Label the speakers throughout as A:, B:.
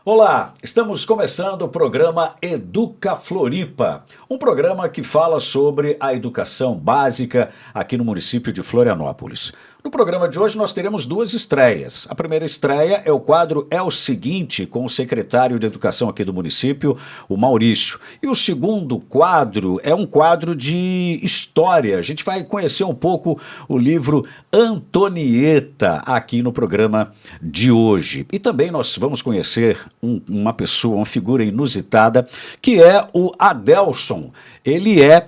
A: Olá, estamos começando o programa Educa Floripa, um programa que fala sobre a educação básica aqui no município de Florianópolis. No programa de hoje nós teremos duas estreias. A primeira estreia é o quadro É o Seguinte, com o secretário de Educação aqui do município, o Maurício. E o segundo quadro é um quadro de história. A gente vai conhecer um pouco o livro Antonieta aqui no programa de hoje. E também nós vamos conhecer uma pessoa, uma figura inusitada, que é o Adelson. Ele é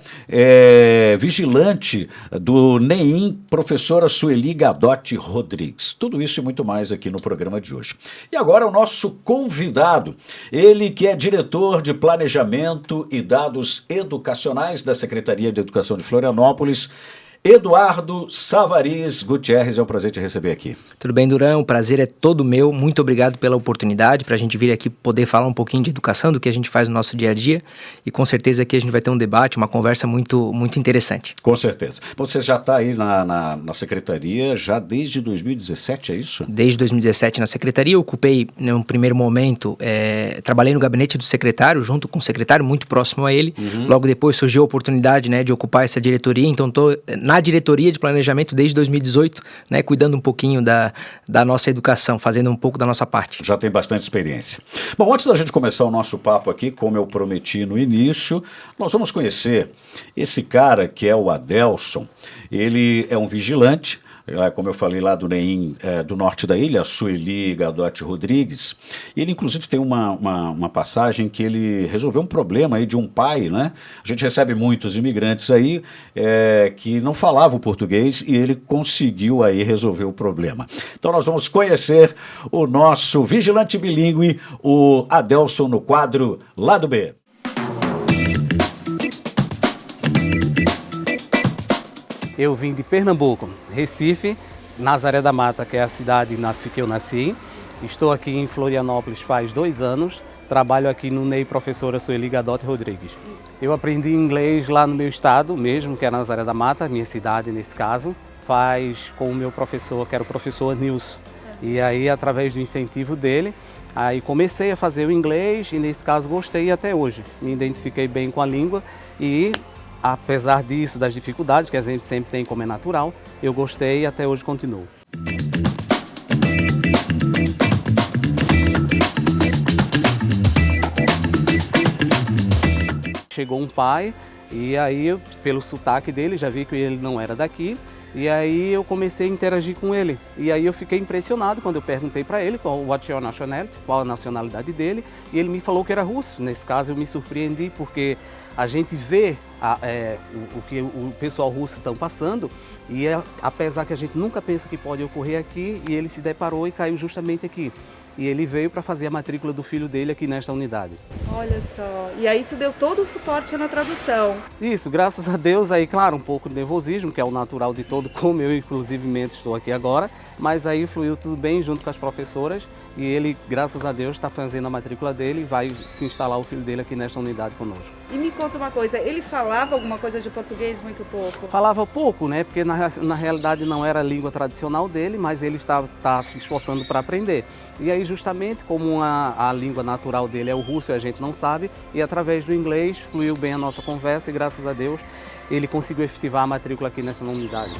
A: vigilante do NEIM, professora Sueli Gadotti Rodrigues. Tudo isso e muito mais aqui no programa de hoje. E agora o nosso convidado, ele que é diretor de Planejamento e Dados Educacionais da Secretaria de Educação de Florianópolis, Eduardo Savariz Gutierrez. É um prazer te receber aqui.
B: Tudo bem, Duran? O prazer é todo meu. Muito obrigado pela oportunidade para a gente vir aqui poder falar um pouquinho de educação, do que a gente faz no nosso dia a dia. E com certeza aqui a gente vai ter um debate, uma conversa muito interessante.
A: Com certeza. Você já está aí na secretaria já desde 2017, é isso?
B: Desde 2017 na secretaria. Eu ocupei, num primeiro momento, trabalhei no gabinete do secretário, junto com o secretário, muito próximo a ele. Logo depois surgiu a oportunidade, de ocupar essa diretoria. Então estou na diretoria de planejamento desde 2018, cuidando um pouquinho da nossa educação, fazendo um pouco da nossa parte.
A: Já tem bastante experiência. Bom, antes da gente começar o nosso papo aqui, como eu prometi no início, nós vamos conhecer esse cara que é o Adelson. Ele é um vigilante, como eu falei lá do NEIM, do norte da ilha, a Sueli Gadotti Rodrigues. Ele inclusive tem uma passagem que ele resolveu um problema aí de um pai, né? A gente recebe muitos imigrantes aí que não falavam português e ele conseguiu aí resolver o problema. Então nós vamos conhecer o nosso vigilante bilíngue, o Adelson, no quadro Lado B.
C: Eu vim de Pernambuco, Recife, Nazaré da Mata, que é a cidade que eu nasci. Estou aqui em Florianópolis faz 2 anos. Trabalho aqui no NEI Professora Sueli Gadotti Rodrigues. Eu aprendi inglês lá no meu estado mesmo, que é Nazaré da Mata, minha cidade nesse caso. Faz com o meu professor, que era o professor Nilson. E aí, através do incentivo dele, aí comecei a fazer o inglês e nesse caso gostei até hoje. Me identifiquei bem com a língua e apesar disso, das dificuldades que a gente sempre tem, como é natural, eu gostei e até hoje continuo. Chegou um pai e aí, pelo sotaque dele, já vi que ele não era daqui. E aí eu comecei a interagir com ele. E aí eu fiquei impressionado quando eu perguntei para ele what's your nationality, qual a nacionalidade dele. E ele me falou que era russo. Nesse caso eu me surpreendi porque a gente vê o que o pessoal russo estão passando e apesar que a gente nunca pensa que pode ocorrer aqui, e ele se deparou e caiu justamente aqui. E ele veio para fazer a matrícula do filho dele aqui nesta unidade.
D: Olha só, e aí tu deu todo o suporte na tradução.
C: Isso, graças a Deus, aí claro, um pouco de nervosismo, que é o natural de todo, como eu inclusivemente estou aqui agora, mas aí fluiu tudo bem junto com as professoras e ele, graças a Deus, está fazendo a matrícula dele e vai se instalar o filho dele aqui nesta unidade conosco.
D: E me conta uma coisa, ele falava alguma coisa de português muito pouco?
C: Falava pouco, né, porque na realidade não era a língua tradicional dele, mas ele está se esforçando para aprender. E aí justamente como a língua natural dele é o russo e a gente não sabe, e através do inglês fluiu bem a nossa conversa e graças a Deus ele conseguiu efetivar a matrícula aqui nessa unidade.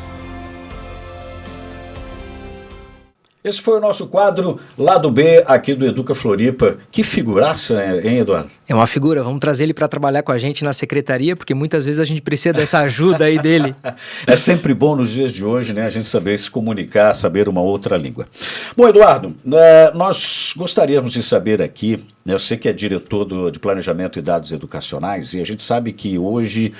A: Esse foi o nosso quadro Lado B aqui do Educa Floripa. Que figuraça, hein, Eduardo?
B: É uma figura, vamos trazer ele para trabalhar com a gente na secretaria, porque muitas vezes a gente precisa dessa ajuda aí dele.
A: É sempre bom nos dias de hoje, né, a gente saber se comunicar, saber uma outra língua. Bom, Eduardo, nós gostaríamos de saber aqui, eu sei que é diretor de Planejamento e Dados Educacionais, e a gente sabe que hoje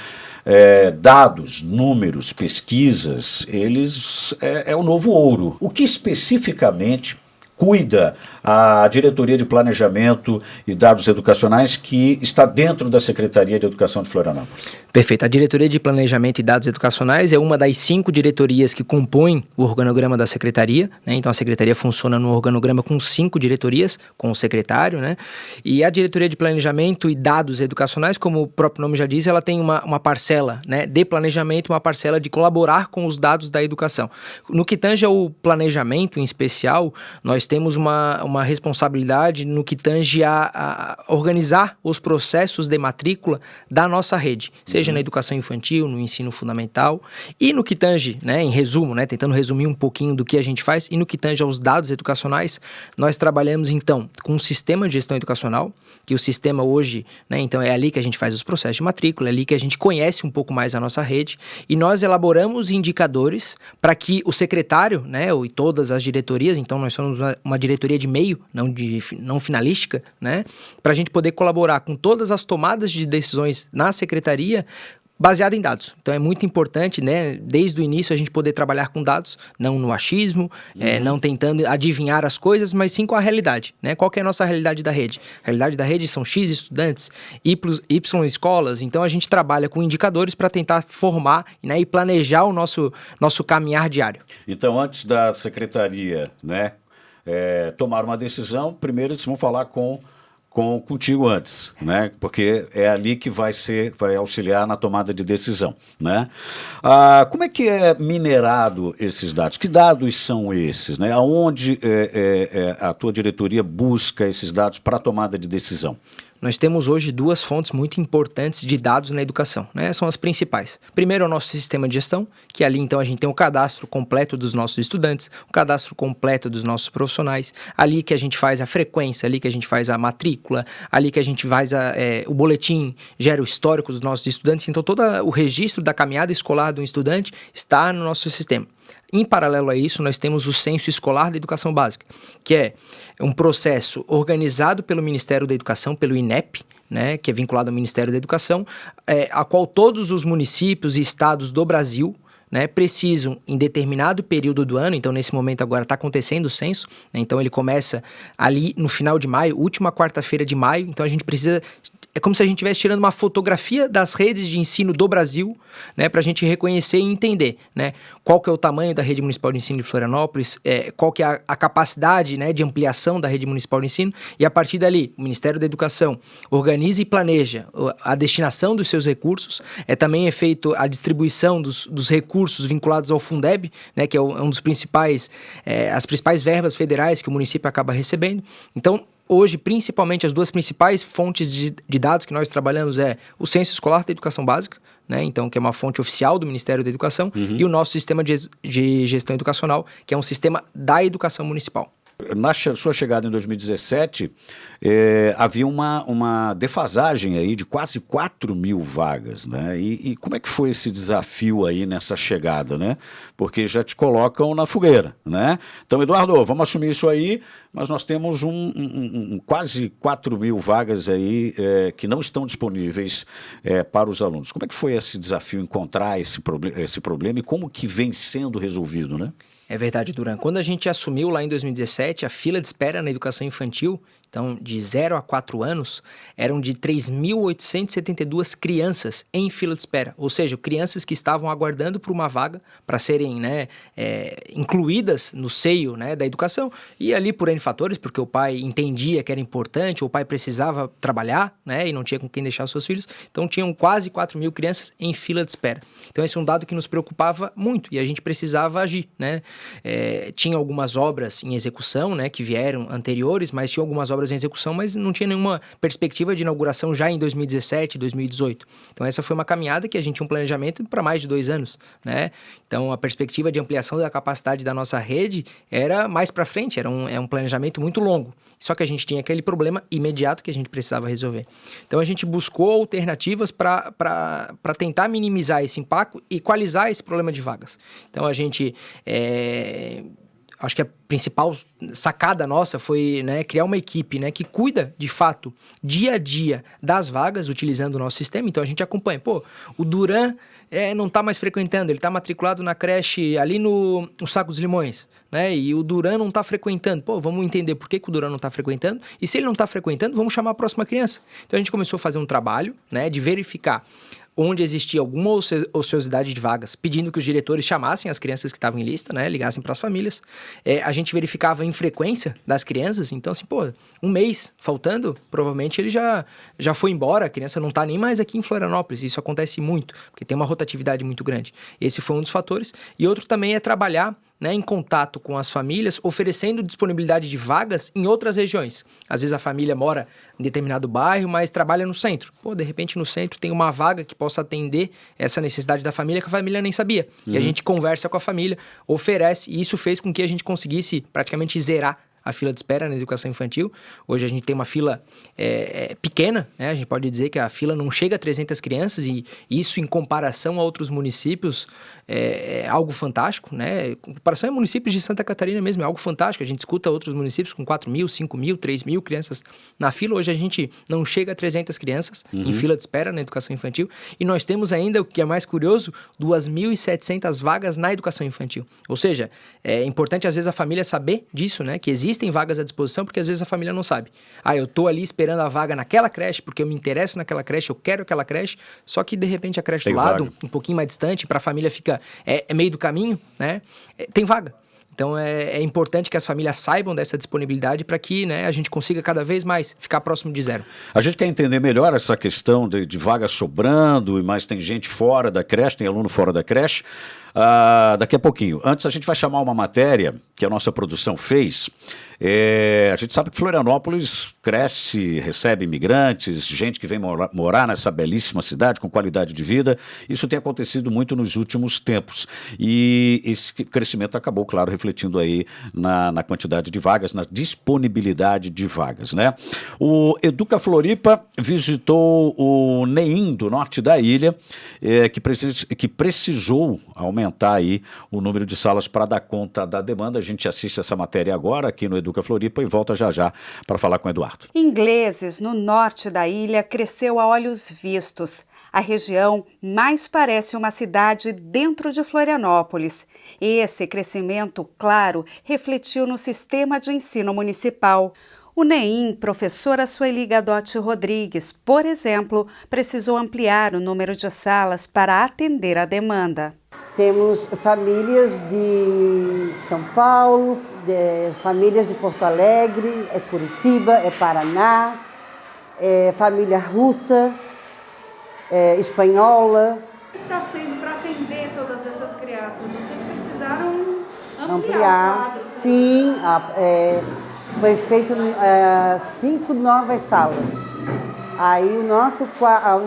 A: dados, números, pesquisas, eles é o novo ouro. O que especificamente cuida a Diretoria de Planejamento e Dados Educacionais, que está dentro da Secretaria de Educação de Florianópolis?
B: Perfeito. A Diretoria de Planejamento e Dados Educacionais é uma das 5 diretorias que compõem o organograma da Secretaria, né? Então a Secretaria funciona no organograma com 5 diretorias, com o secretário, né? E a Diretoria de Planejamento e Dados Educacionais, como o próprio nome já diz, ela tem uma parcela, né, de planejamento, uma parcela de colaborar com os dados da educação. No que tange ao planejamento em especial, nós nós temos uma responsabilidade no que tange a organizar os processos de matrícula da nossa rede, seja na educação infantil, no ensino fundamental, e no que tange, né, em resumo, né, tentando resumir um pouquinho do que a gente faz, e no que tange aos dados educacionais, nós trabalhamos, então, com um sistema de gestão educacional, que o sistema hoje, né, então é ali que a gente faz os processos de matrícula, é ali que a gente conhece um pouco mais a nossa rede, e nós elaboramos indicadores para que o secretário, né, e todas as diretorias, então nós somos uma diretoria de meio, não finalística, né, para a gente poder colaborar com todas as tomadas de decisões na secretaria, baseado em dados. Então é muito importante, né, desde o início a gente poder trabalhar com dados, não no achismo, não tentando adivinhar as coisas, mas sim com a realidade, né? Qual que é a nossa realidade da rede? A realidade da rede são X estudantes, Y escolas, então a gente trabalha com indicadores para tentar formar, né, e planejar o nosso caminhar diário.
A: Então, antes da secretaria, né, tomar uma decisão, primeiro eles vão falar contigo antes, né? Porque é ali que vai auxiliar na tomada de decisão, né? Como é que é minerado esses dados? Que dados são esses, né? Aonde a tua diretoria busca esses dados para a tomada de decisão?
B: Nós temos hoje duas fontes muito importantes de dados na educação, né? São as principais. Primeiro é o nosso sistema de gestão, que ali então a gente tem o cadastro completo dos nossos estudantes, o cadastro completo dos nossos profissionais, ali que a gente faz a frequência, ali que a gente faz a matrícula, ali que a gente faz o boletim, gera o histórico dos nossos estudantes, então todo o registro da caminhada escolar do estudante está no nosso sistema. Em paralelo a isso, nós temos o Censo Escolar da Educação Básica, que é um processo organizado pelo Ministério da Educação, pelo INEP, né, que é vinculado ao Ministério da Educação, a qual todos os municípios e estados do Brasil, né, precisam, em determinado período do ano, então nesse momento agora está acontecendo o censo, né, então ele começa ali no final de maio, última quarta-feira de maio, então a gente precisa... É como se a gente estivesse tirando uma fotografia das redes de ensino do Brasil, né, para a gente reconhecer e entender, né, qual que é o tamanho da rede municipal de ensino de Florianópolis, qual que é a capacidade, né, de ampliação da rede municipal de ensino, e a partir dali, o Ministério da Educação organiza e planeja a destinação dos seus recursos, também é feito a distribuição dos recursos vinculados ao Fundeb, né, que é um dos principais, as principais verbas federais que o município acaba recebendo. Então, hoje, principalmente, as duas principais fontes de dados que nós trabalhamos é o Censo Escolar da Educação Básica, né? Então, que é uma fonte oficial do Ministério da Educação, e o nosso sistema de gestão educacional, que é um sistema da educação municipal.
A: Na sua chegada em 2017, havia uma defasagem aí de quase 4.000 vagas, né? E como é que foi esse desafio aí nessa chegada, né? Porque já te colocam na fogueira, né? Então, Eduardo, vamos assumir isso aí, mas nós temos quase 4.000 vagas aí que não estão disponíveis para os alunos. Como é que foi esse desafio, encontrar esse problema e como que vem sendo resolvido, né?
B: É verdade, Duran. Quando a gente assumiu lá em 2017, a fila de espera na educação infantil, então de 0 a 4 anos, eram de 3.872 crianças em fila de espera. Ou seja, crianças que estavam aguardando por uma vaga para serem, né, incluídas no seio, né, da educação. E ali por N fatores, porque o pai entendia que era importante, ou o pai precisava trabalhar, né, e não tinha com quem deixar os seus filhos. Então tinham quase 4.000 crianças em fila de espera. Então esse é um dado que nos preocupava muito e a gente precisava agir, né? Tinha algumas obras em execução, né, que vieram anteriores, mas tinha algumas obras em execução, mas não tinha nenhuma perspectiva de inauguração já em 2017, 2018. Então essa foi uma caminhada que a gente tinha um planejamento para mais de 2 anos, né? Então a perspectiva de ampliação da capacidade da nossa rede era mais para frente, era um planejamento muito longo. Só que a gente tinha aquele problema imediato que a gente precisava resolver. Então a gente buscou alternativas para tentar minimizar esse impacto e equalizar esse problema de vagas. Então a gente... acho que a principal sacada nossa foi, né, criar uma equipe, né, que cuida, de fato, dia a dia das vagas, utilizando o nosso sistema. Então, a gente acompanha. Pô, o Duran não está mais frequentando, ele está matriculado na creche ali no Saco dos Limões, né, e o Duran não está frequentando. Pô, vamos entender por que o Duran não está frequentando, e se ele não está frequentando, vamos chamar a próxima criança. Então, a gente começou a fazer um trabalho, né, de verificar onde existia alguma ociosidade de vagas, pedindo que os diretores chamassem as crianças que estavam em lista, né, ligassem para as famílias. A gente verificava a infrequência das crianças, então assim, pô, 1 mês faltando, provavelmente ele já foi embora, a criança não está nem mais aqui em Florianópolis, isso acontece muito, porque tem uma rotatividade muito grande. Esse foi um dos fatores. E outro também é trabalhar, né, em contato com as famílias, oferecendo disponibilidade de vagas em outras regiões. Às vezes a família mora em determinado bairro, mas trabalha no centro. De repente no centro tem uma vaga que possa atender essa necessidade da família que a família nem sabia. E a gente conversa com a família, oferece, e isso fez com que a gente conseguisse praticamente zerar a fila de espera na educação infantil. Hoje a gente tem uma fila pequena, né? A gente pode dizer que a fila não chega a 300 crianças e isso, em comparação a outros municípios, é algo fantástico, né? Em comparação a municípios de Santa Catarina mesmo, é algo fantástico. A gente escuta outros municípios com 4.000, 5.000, 3.000 crianças na fila. Hoje a gente não chega a 300 crianças em fila de espera na educação infantil. E nós temos ainda, o que é mais curioso, 2.700 vagas na educação infantil. Ou seja, é importante às vezes a família saber disso, né? Que existem vagas à disposição, porque às vezes a família não sabe. Eu tô ali esperando a vaga naquela creche, porque eu me interesso naquela creche, eu quero aquela creche, só que de repente a creche tem do lado, vaga. Um pouquinho mais distante, para a família fica meio do caminho, né? Tem vaga. Então é importante que as famílias saibam dessa disponibilidade para que, né, a gente consiga cada vez mais ficar próximo de zero.
A: A gente quer entender melhor essa questão de vagas sobrando, mas tem gente fora da creche, tem aluno fora da creche. Daqui a pouquinho. Antes a gente vai chamar uma matéria que a nossa produção fez. A gente sabe que Florianópolis cresce, recebe imigrantes, gente que vem morar nessa belíssima cidade com qualidade de vida. Isso tem acontecido muito nos últimos tempos. E esse crescimento acabou, claro, refletindo aí na quantidade de vagas, na disponibilidade de vagas, né? O Educa Floripa visitou o NEIM do norte da ilha, que precisou aumentar aí o número de salas para dar conta da demanda. A gente assiste essa matéria agora aqui no Educa Floripa e volta já para falar com o Eduardo.
D: Ingleses, no norte da ilha, cresceu a olhos vistos. A região mais parece uma cidade dentro de Florianópolis. Esse crescimento, claro, refletiu no sistema de ensino municipal. O NEIM, professora Sueli Gadotti Rodrigues, por exemplo, precisou ampliar o número de salas para atender a demanda.
E: Temos famílias de São Paulo, famílias de Porto Alegre, Curitiba, Paraná, família russa, espanhola.
D: O que está sendo para atender todas essas crianças? Vocês precisaram ampliar o quadro?
E: Sim, foi feito 5 novas salas. Aí o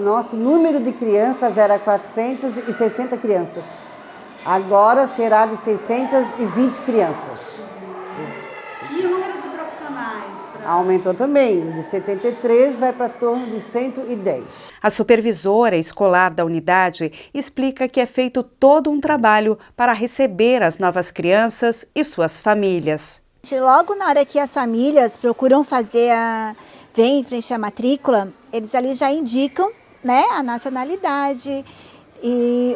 E: nosso número de crianças era 460 crianças. Agora será de 620 crianças.
D: E o número de profissionais?
E: Aumentou também, de 73 vai para torno de 110.
D: A supervisora escolar da unidade explica que é feito todo um trabalho para receber as novas crianças e suas famílias.
F: Logo na hora que as famílias procuram vem preencher a matrícula, eles ali já indicam, né, a nacionalidade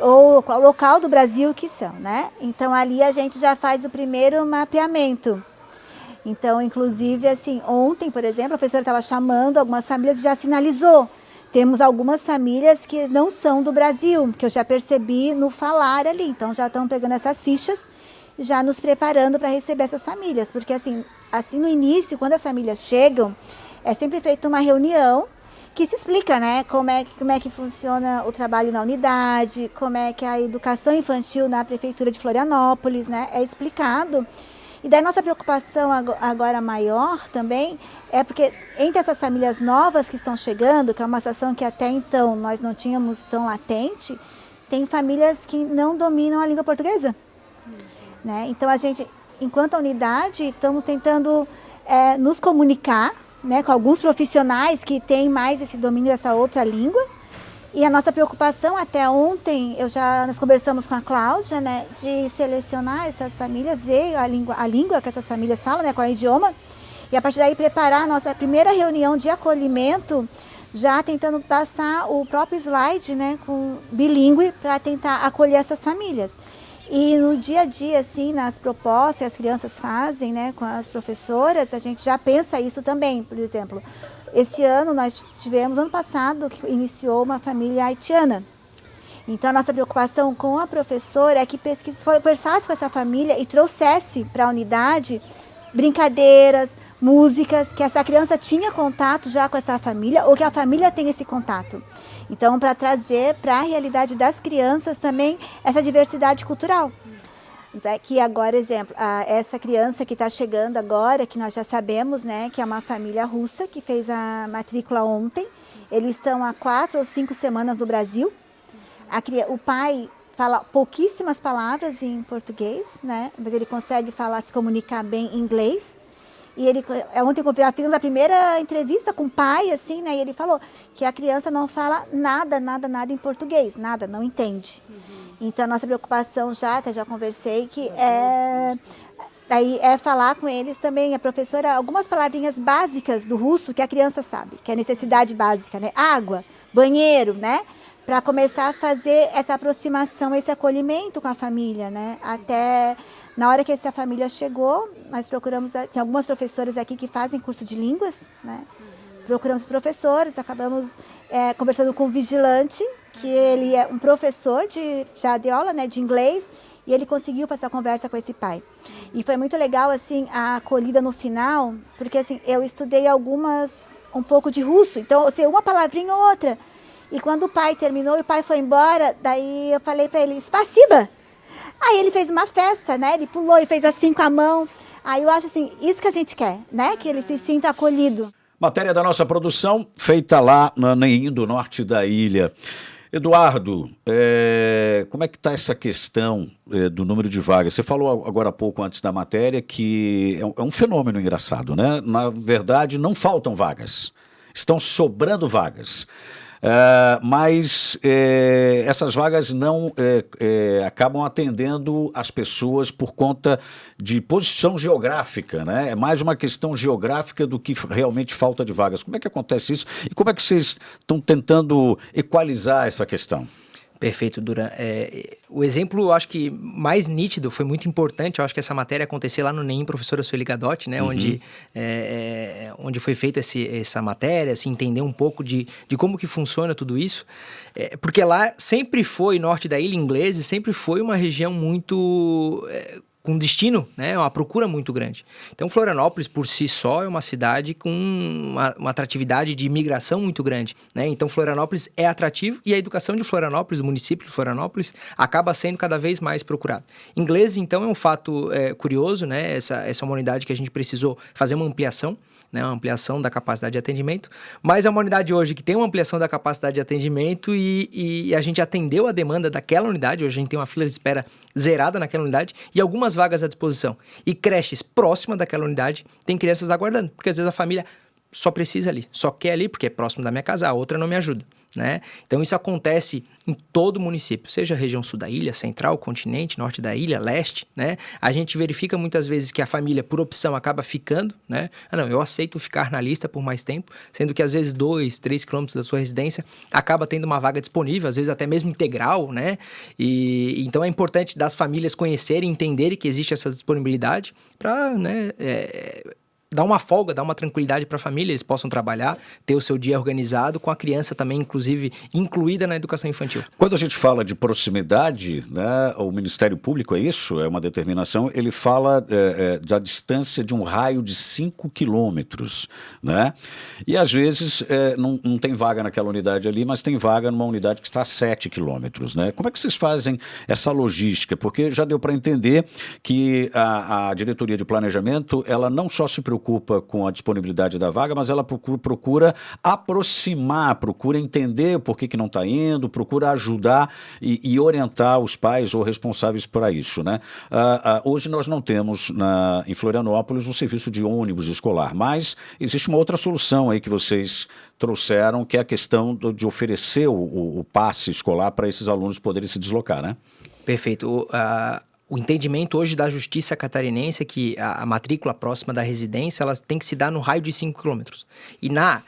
F: ou o local do Brasil que são, né? Então ali a gente já faz o primeiro mapeamento. Então, inclusive, assim, ontem, por exemplo, a professora estava chamando algumas famílias, já sinalizou. Temos algumas famílias que não são do Brasil, que eu já percebi no falar ali. Então já estão pegando essas fichas, já nos preparando para receber essas famílias. Porque assim no início, quando as famílias chegam, é sempre feita uma reunião que se explica, né, como é que funciona o trabalho na unidade, como é que é a educação infantil na Prefeitura de Florianópolis, né, é explicado. E daí nossa preocupação agora maior também é porque entre essas famílias novas que estão chegando, que é uma situação que até então nós não tínhamos tão latente, tem famílias que não dominam a língua portuguesa. Né? Então a gente, enquanto a unidade, estamos tentando nos comunicar, né, com alguns profissionais que têm mais esse domínio dessa outra língua. E a nossa preocupação até ontem, nós conversamos com a Cláudia, né, de selecionar essas famílias, ver a língua que essas famílias falam, né, qual é o idioma, e a partir daí preparar a nossa primeira reunião de acolhimento, já tentando passar o próprio slide, né, com bilíngue, para tentar acolher essas famílias. E no dia a dia, assim, nas propostas que as crianças fazem, né, com as professoras, a gente já pensa isso também. Por exemplo, esse ano nós tivemos, ano passado, que iniciou uma família haitiana. Então a nossa preocupação com a professora é que conversasse com essa família e trouxesse para a unidade brincadeiras, músicas, que essa criança tinha contato já com essa família ou que a família tem esse contato. Então, para trazer para a realidade das crianças também essa diversidade cultural. Que agora, exemplo, essa criança que está chegando agora, que nós já sabemos, né, que é uma família russa, que fez a matrícula ontem. Eles estão há 4 ou 5 semanas no Brasil. O pai fala pouquíssimas palavras em português, né, mas ele consegue se comunicar bem em inglês. E ontem eu fiz a primeira entrevista com o pai, assim, né, e ele falou que a criança não fala nada em português, nada, não entende. Então, a nossa preocupação já conversei, que é falar com eles também, a professora, algumas palavrinhas básicas do russo que a criança sabe, que é necessidade básica, né? Água, banheiro, né? Para começar a fazer essa aproximação, esse acolhimento com a família, né? Até na hora que essa família chegou, nós procuramos, tem algumas professoras aqui que fazem curso de línguas, né? Procuramos os professores, acabamos conversando com o vigilante, que ele é um professor já de aula, né, de inglês, e ele conseguiu passar conversa com esse pai. E foi muito legal, assim, a acolhida no final, porque, assim, eu estudei um pouco de russo, então, assim, uma palavrinha ou outra. E quando o pai terminou e o pai foi embora, daí eu falei para ele, "Spasiba!" Aí ele fez uma festa, né, ele pulou e fez assim com a mão. Aí eu acho, assim, isso que a gente quer, né, que ele se sinta acolhido.
A: Matéria da nossa produção, feita lá na NEIM do norte da ilha. Eduardo, como é que está essa questão do número de vagas? Você falou agora há pouco, antes da matéria, que é um fenômeno engraçado, né? Na verdade, não faltam vagas, estão sobrando vagas. Mas essas vagas não acabam atendendo as pessoas por conta de posição geográfica, né? É mais uma questão geográfica do que realmente falta de vagas. Como é que acontece isso e como é que vocês estão tentando equalizar essa questão?
B: Perfeito, Duran. O exemplo, eu acho que mais nítido, foi muito importante, eu acho que essa matéria aconteceu lá no NEIM, professora Sueli Gadotti, né, onde foi feita essa matéria, assim, entender um pouco de como que funciona tudo isso, porque lá sempre foi, norte da ilha, inglês, sempre foi uma região muito... com destino, né, uma procura muito grande. Então, Florianópolis, por si só, é uma cidade com uma atratividade de imigração muito grande, né? Então, Florianópolis é atrativo e a educação de Florianópolis, do município de Florianópolis, acaba sendo cada vez mais procurada. Inglês, então, é um fato curioso, né? Essa é uma unidade que a gente precisou fazer uma ampliação, né, uma ampliação da capacidade de atendimento, mas é uma unidade hoje que tem uma ampliação da capacidade de atendimento e a gente atendeu a demanda daquela unidade, hoje a gente tem uma fila de espera zerada naquela unidade e algumas vagas à disposição. E creches próximas daquela unidade tem crianças aguardando, porque às vezes a família só precisa ali, só quer ali porque é próximo da minha casa, a outra não me ajuda, né? Então isso acontece em todo o município, seja a região sul da ilha, central, continente, norte da ilha, leste, né? A gente verifica muitas vezes que a família, por opção, acaba ficando, né? Não, eu aceito ficar na lista por mais tempo, sendo que às vezes 2, 3 quilômetros da sua residência acaba tendo uma vaga disponível, às vezes até mesmo integral, né? E então é importante das famílias conhecerem, entenderem que existe essa disponibilidade para, né, dar uma folga, dar uma tranquilidade para a família, eles possam trabalhar, ter o seu dia organizado, com a criança também, inclusive, incluída na educação infantil.
A: Quando a gente fala de proximidade, né, o Ministério Público, é isso? É uma determinação, ele fala da distância de um raio de 5 quilômetros, né? E às vezes não tem vaga naquela unidade ali, mas tem vaga numa unidade que está a 7 quilômetros, né? Como é que vocês fazem essa logística? Porque já deu para entender que a diretoria de planejamento, ela não só se preocupa com a disponibilidade da vaga, mas ela procura aproximar, procura entender por que não está indo, procura ajudar e orientar os pais ou responsáveis para isso, né? Hoje nós não temos em Florianópolis um serviço de ônibus escolar, mas existe uma outra solução aí que vocês trouxeram, que é a questão de oferecer o passe escolar para esses alunos poderem se deslocar, né?
B: Perfeito. O entendimento hoje da justiça catarinense é que a matrícula próxima da residência ela tem que se dar no raio de 5 quilômetros. E na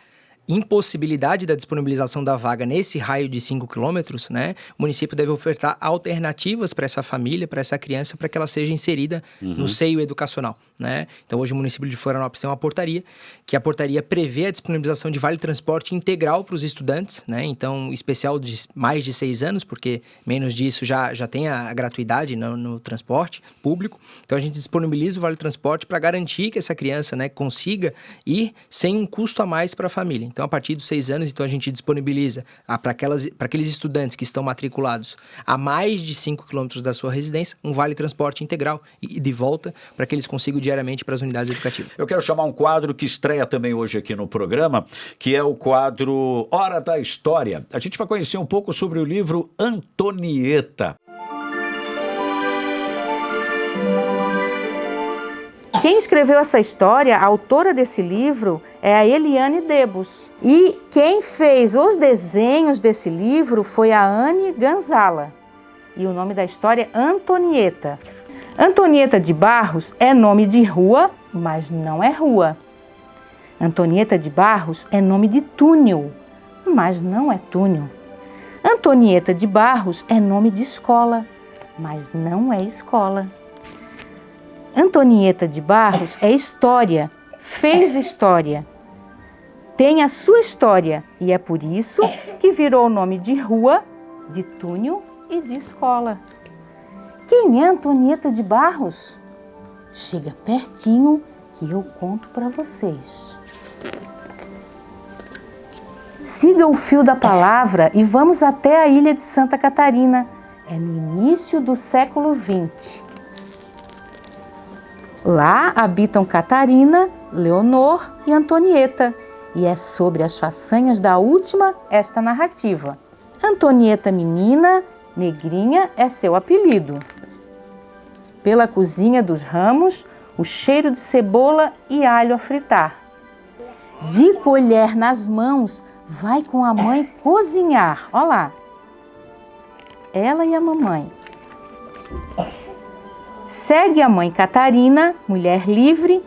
B: impossibilidade da disponibilização da vaga nesse raio de 5 quilômetros, né, o município deve ofertar alternativas para essa família, para essa criança, para que ela seja inserida no seio educacional, né? Então, hoje o município de Florianópolis tem uma portaria, que a portaria prevê a disponibilização de vale-transporte integral para os estudantes, né? Então, especial de mais de 6 anos, porque menos disso já tem a gratuidade no transporte público. Então, a gente disponibiliza o vale-transporte para garantir que essa criança, né, consiga ir sem um custo a mais para a família. Então, a partir dos 6 anos, então, a gente disponibiliza para aqueles estudantes que estão matriculados a mais de 5 quilômetros da sua residência, um vale transporte integral e de volta para que eles consigam diariamente para as unidades educativas.
A: Eu quero chamar um quadro que estreia também hoje aqui no programa, que é o quadro Hora da História. A gente vai conhecer um pouco sobre o livro Antonieta.
G: Quem escreveu essa história, a autora desse livro, é a Eliane Debus. E quem fez os desenhos desse livro foi a Anne Ganzala. E o nome da história é Antonieta. Antonieta de Barros é nome de rua, mas não é rua. Antonieta de Barros é nome de túnel, mas não é túnel. Antonieta de Barros é nome de escola, mas não é escola. Antonieta de Barros é história, fez história, tem a sua história e é por isso que virou o nome de rua, de túnel e de escola. Quem é Antonieta de Barros? Chega pertinho que eu conto para vocês. Siga o fio da palavra e vamos até a ilha de Santa Catarina. É no início do século XX. Lá habitam Catarina, Leonor e Antonieta, e é sobre as façanhas da última esta narrativa. Antonieta menina, negrinha é seu apelido. Pela cozinha dos ramos, o cheiro de cebola e alho a fritar. De colher nas mãos, vai com a mãe cozinhar. Olha lá, ela e a mamãe. Segue a mãe Catarina, mulher livre,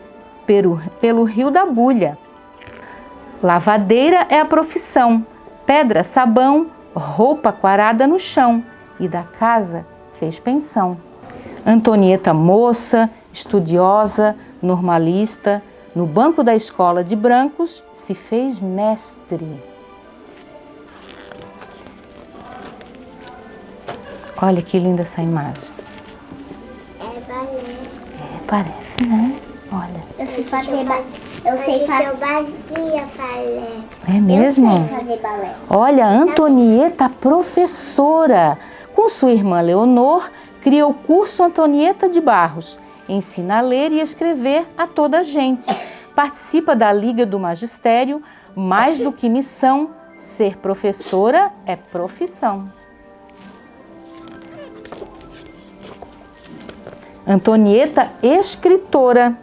G: pelo rio da Bulha. Lavadeira é a profissão, pedra, sabão, roupa quarada no chão, e da casa fez pensão. Antonieta moça, estudiosa, normalista, no banco da escola de brancos, se fez mestre. Olha que linda essa imagem. Parece, né? Olha.
H: Eu sei fazer balé.
G: É mesmo?
H: Eu sei fazer balé.
G: Olha, Antonieta, professora. Com sua irmã Leonor, cria o curso Antonieta de Barros. Ensina a ler e escrever a toda a gente. Participa da Liga do Magistério. Mais do que missão, ser professora é profissão. Antonieta, escritora,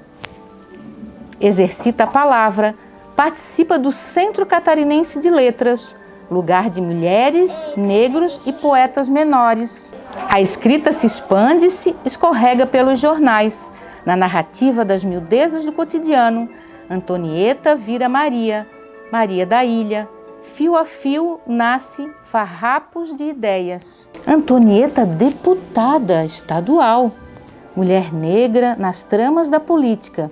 G: exercita a palavra, participa do Centro Catarinense de Letras, lugar de mulheres, negros e poetas menores. A escrita se expande e se escorrega pelos jornais. Na narrativa das miudezas do cotidiano, Antonieta vira Maria, Maria da Ilha. Fio a fio nasce farrapos de ideias. Antonieta, deputada estadual. Mulher negra nas tramas da política.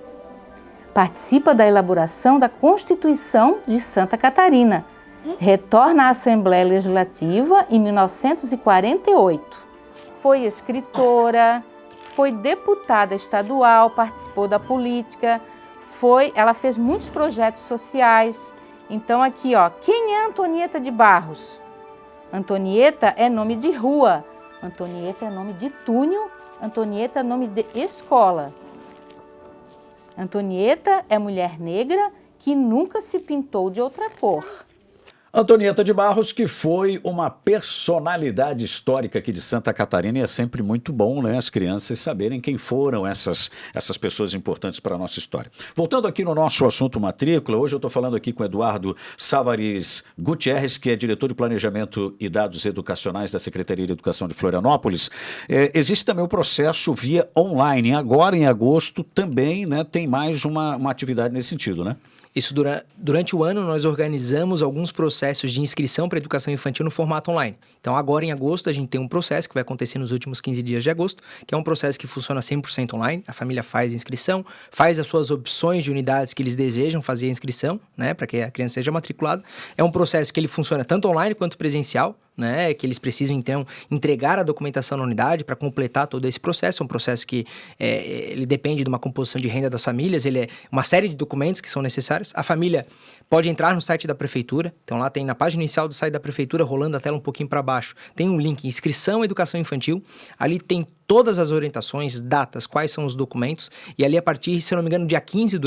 G: Participa da elaboração da Constituição de Santa Catarina. Retorna à Assembleia Legislativa em 1948. Foi escritora, foi deputada estadual, participou da política, ela fez muitos projetos sociais. Então aqui, ó, quem é Antonieta de Barros? Antonieta é nome de rua, Antonieta é nome de túnel, Antonieta é nome de escola. Antonieta é mulher negra que nunca se pintou de outra cor.
A: Antonieta de Barros, que foi uma personalidade histórica aqui de Santa Catarina, e é sempre muito bom, né, as crianças saberem quem foram essas pessoas importantes para a nossa história. Voltando aqui no nosso assunto matrícula, hoje eu estou falando aqui com o Eduardo Savaris Gutierrez, que é diretor de Planejamento e Dados Educacionais da Secretaria de Educação de Florianópolis. Existe também o processo via online. Agora, em agosto, também, né, tem mais uma atividade nesse sentido, né?
B: Isso durante o ano nós organizamos alguns processos de inscrição para educação infantil no formato online. Então agora em agosto a gente tem um processo que vai acontecer nos últimos 15 dias de agosto, que é um processo que funciona 100% online. A família faz a inscrição, faz as suas opções de unidades que eles desejam fazer a inscrição, né, para que a criança seja matriculada. É um processo que ele funciona tanto online quanto presencial, né, que eles precisam, então, entregar a documentação na unidade para completar todo esse processo. É um processo que ele depende de uma composição de renda das famílias, ele é uma série de documentos que são necessários. A família pode entrar no site da prefeitura, então lá tem na página inicial do site da prefeitura, rolando a tela um pouquinho para baixo, tem um link inscrição educação infantil, ali tem todas as orientações, datas, quais são os documentos, e ali a partir, se eu não me engano, dia 15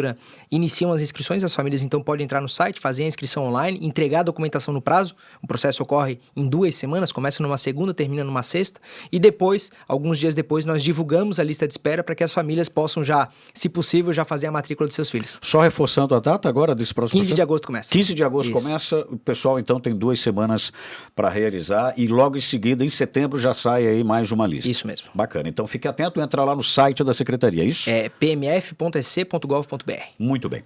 B: iniciam as inscrições, as famílias então podem entrar no site, fazer a inscrição online, entregar a documentação no prazo, o processo ocorre em 2 semanas, começa numa segunda, termina numa sexta, e depois, alguns dias depois, nós divulgamos a lista de espera para que as famílias possam já, se possível, já fazer a matrícula dos seus filhos.
A: Só reforçando a data agora desse próximo
B: 15 de agosto começa.
A: 15 de agosto
B: Isso.
A: começa, o pessoal então tem 2 semanas para realizar e logo em seguida, em setembro, já sai aí mais uma lista.
B: Isso mesmo.
A: Bacana, então fique atento, entra lá no site da Secretaria, é isso?
B: É pmf.ec.gov.br.
A: Muito bem.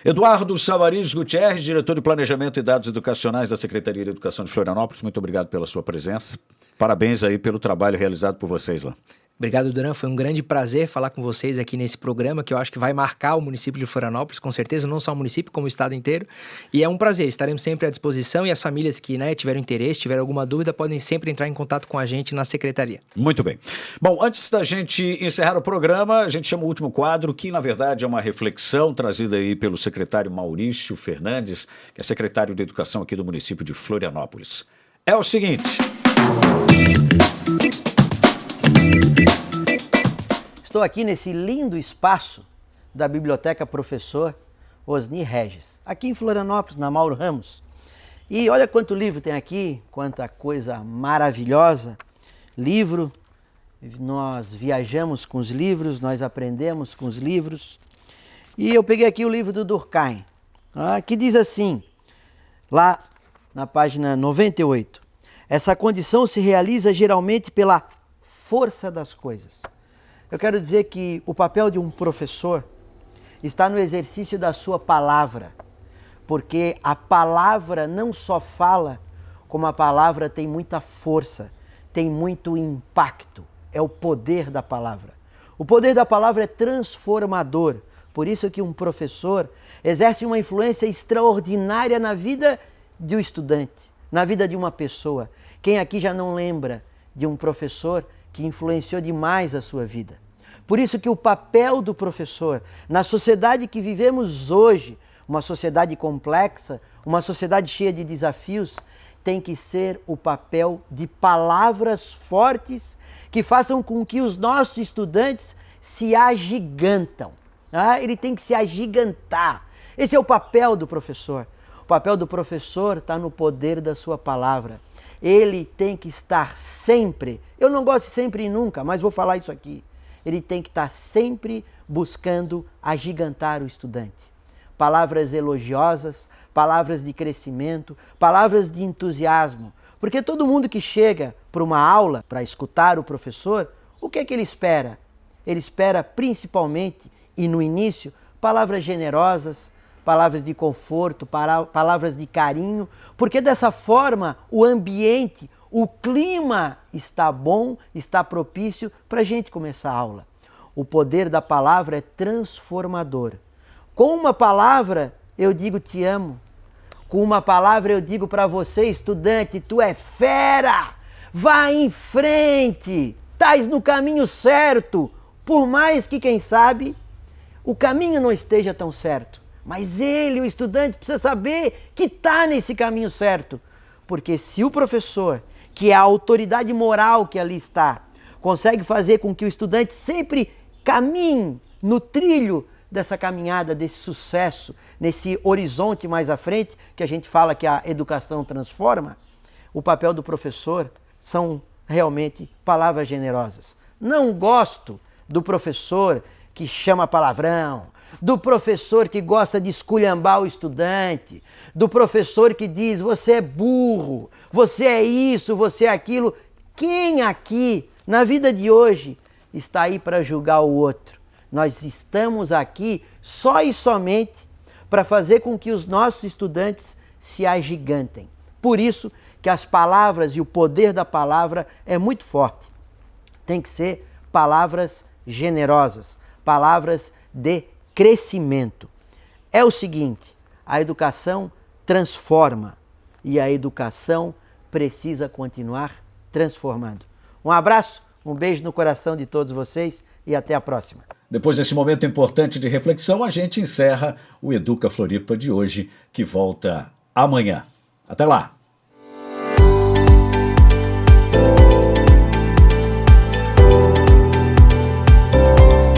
A: Eduardo Savariz Gutierrez, diretor de Planejamento e Dados Educacionais da Secretaria de Educação de Florianópolis, muito obrigado pela sua presença. Parabéns aí pelo trabalho realizado por vocês lá.
B: Obrigado, Duran. Foi um grande prazer falar com vocês aqui nesse programa, que eu acho que vai marcar o município de Florianópolis, com certeza, não só o município, como o estado inteiro. E é um prazer, estaremos sempre à disposição e as famílias que tiveram interesse, tiveram alguma dúvida, podem sempre entrar em contato com a gente na secretaria.
A: Muito bem. Bom, antes da gente encerrar o programa, a gente chama o último quadro, que na verdade é uma reflexão trazida aí pelo secretário Maurício Fernandes, que é secretário de Educação aqui do município de Florianópolis. É o seguinte...
H: Estou aqui nesse lindo espaço da Biblioteca Professor Osni Regis, aqui em Florianópolis, na Mauro Ramos. E olha quanto livro tem aqui, quanta coisa maravilhosa. Livro, nós viajamos com os livros, nós aprendemos com os livros. E eu peguei aqui o livro do Durkheim, que diz assim, lá na página 98, essa condição se realiza geralmente pela força das coisas. Eu quero dizer que o papel de um professor está no exercício da sua palavra, porque a palavra não só fala, como a palavra tem muita força, tem muito impacto, é o poder da palavra. O poder da palavra é transformador, por isso que um professor exerce uma influência extraordinária na vida de um estudante, na vida de uma pessoa. Quem aqui já não lembra de um professor que influenciou demais a sua vida? Por isso que o papel do professor, na sociedade que vivemos hoje, uma sociedade complexa, uma sociedade cheia de desafios, tem que ser o papel de palavras fortes que façam com que os nossos estudantes se agigantam. Ele tem que se agigantar. Esse é o papel do professor. O papel do professor está no poder da sua palavra. Ele tem que estar sempre, eu não gosto de sempre e nunca, mas vou falar isso aqui. Ele tem que estar sempre buscando agigantar o estudante. Palavras elogiosas, palavras de crescimento, palavras de entusiasmo. Porque todo mundo que chega para uma aula, para escutar o professor, o que é que ele espera? Ele espera principalmente, e no início, palavras generosas, palavras de conforto, palavras de carinho, porque dessa forma o ambiente, o clima está bom, está propício para a gente começar a aula. O poder da palavra é transformador. Com uma palavra eu digo te amo. Com uma palavra eu digo para você, estudante, tu é fera, vá em frente, estás no caminho certo. Por mais que, quem sabe, o caminho não esteja tão certo. Mas ele, o estudante, precisa saber que está nesse caminho certo. Porque se o professor, que é a autoridade moral que ali está, consegue fazer com que o estudante sempre caminhe no trilho dessa caminhada, desse sucesso, nesse horizonte mais à frente, que a gente fala que a educação transforma, o papel do professor são realmente palavras generosas. Não gosto do professor que chama palavrão, do professor que gosta de esculhambar o estudante, do professor que diz, você é burro, você é isso, você é aquilo. Quem aqui, na vida de hoje, está aí para julgar o outro? Nós estamos aqui só e somente para fazer com que os nossos estudantes se agigantem. Por isso que as palavras e o poder da palavra é muito forte. Tem que ser palavras generosas, palavras de crescimento. É o seguinte, a educação transforma e a educação precisa continuar transformando. Um abraço, um beijo no coração de todos vocês e até a próxima.
A: Depois desse momento importante de reflexão, a gente encerra o Educa Floripa de hoje, que volta amanhã. Até lá!